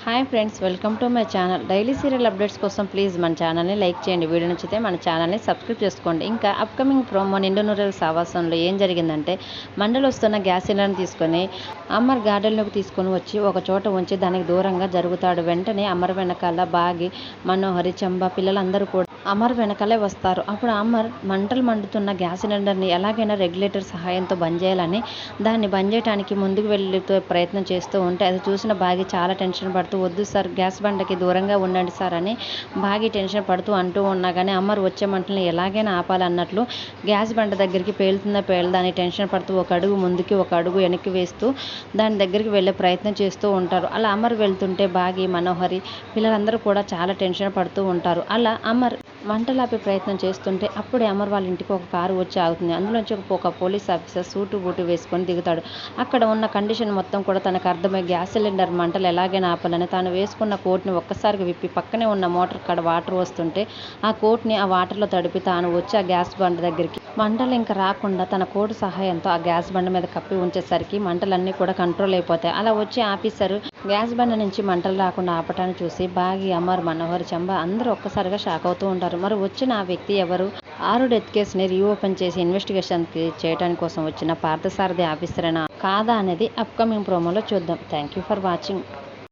Hi friends, welcome to my channel. Daily serial updates కోసం please మన ఛానల్ని like చేయండి. వీడియో నచ్చితే మన ఛానల్ని సబ్స్క్రైబ్ చేసుకోండి. ఇంకా అప్కమింగ్ ప్రోమో నిండు నూరేళ్ల సావాసంలో ఏం జరిగిందంటే, మండలు వస్తున్న గ్యాస్ సిలిండర్ని తీసుకొని అమర్ గార్డెన్లోకి తీసుకొని వచ్చి ఒక చోట ఉంచి దానికి దూరంగా జరుగుతాడు. వెంటనే అమర్ వెనకాల బాగి, మనోహరి, చంబ పిల్లలందరూ కూడా అమర్ వెనకాలే వస్తారు. అప్పుడు అమర్ మంటలు మండుతున్న గ్యాస్ సిలిండర్ని ఎలాగైనా రెగ్యులేటర్ సహాయంతో బంద్ చేయాలని దాన్ని బంద్ చేయడానికి ముందుకు వెళ్ళే ప్రయత్నం చేస్తూ ఉంటే అది చూసిన బాగి చాలా టెన్షన్ పడుతూ, వద్దు సార్, గ్యాస్ బండకి దూరంగా ఉండండి సార్ అని బాగి టెన్షన్ పడుతూ అంటూ ఉన్నా కానీ అమర్ వచ్చే మంటలను ఎలాగైనా ఆపాలన్నట్లు గ్యాస్ బండ దగ్గరికి పేలుతుందా పేలదని టెన్షన్ పడుతూ ఒక అడుగు ముందుకి ఒక అడుగు వెనక్కి వేస్తూ దాని దగ్గరికి వెళ్ళే ప్రయత్నం చేస్తూ ఉంటారు. అలా అమర్ వెళ్తుంటే బాగి, మనోహరి పిల్లలందరూ కూడా చాలా టెన్షన్ పడుతూ ఉంటారు. అలా అమర్ మంటలాపే ప్రయత్నం చేస్తుంటే అప్పుడే అమర్ వాళ్ళ ఇంటికి ఒక కారు వచ్చి ఆగుతుంది. అందులోంచి ఒక పోలీస్ ఆఫీసర్ సూటు బూటు వేసుకొని దిగుతాడు. అక్కడ ఉన్న కండిషన్ మొత్తం కూడా తనకు అర్థమై గ్యాస్ సిలిండర్ మంటలు ఎలాగైనా ఆపాలని తాను వేసుకున్న కోట్ని ఒక్కసారిగా విప్పి పక్కనే ఉన్న మోటార్ కాడ వాటర్ వస్తుంటే ఆ కోట్ని ఆ వాటర్లో తడిపి తాను వచ్చి ఆ గ్యాస్ బండ దగ్గరికి మంటలు ఇంకా రాకుండా తన కోటు సహాయంతో ఆ గ్యాస్ బండ మీద కప్పి ఉంచేసరికి మంటలన్నీ కూడా కంట్రోల్ అయిపోతాయి. అలా వచ్చి ఆఫీసర్ గ్యాస్ బండ నుంచి మంటలు రాకుండా ఆపటాన్ని చూసి బాగి, అమర్, మనోహర్, చంబ అందరూ ఒక్కసారిగా షాక్ అవుతూ ఉంటారు. మరి వచ్చిన ఆ వ్యక్తి ఎవరు? 6 డెత్ కేసుని రీఓపెన్ చేసి ఇన్వెస్టిగేషన్ చేయడానికి కోసం వచ్చిన పార్థసారథి ఆఫీసరేనా కాదా అనేది అప్కమింగ్ ప్రోమోలో చూద్దాం. Thank you for watching.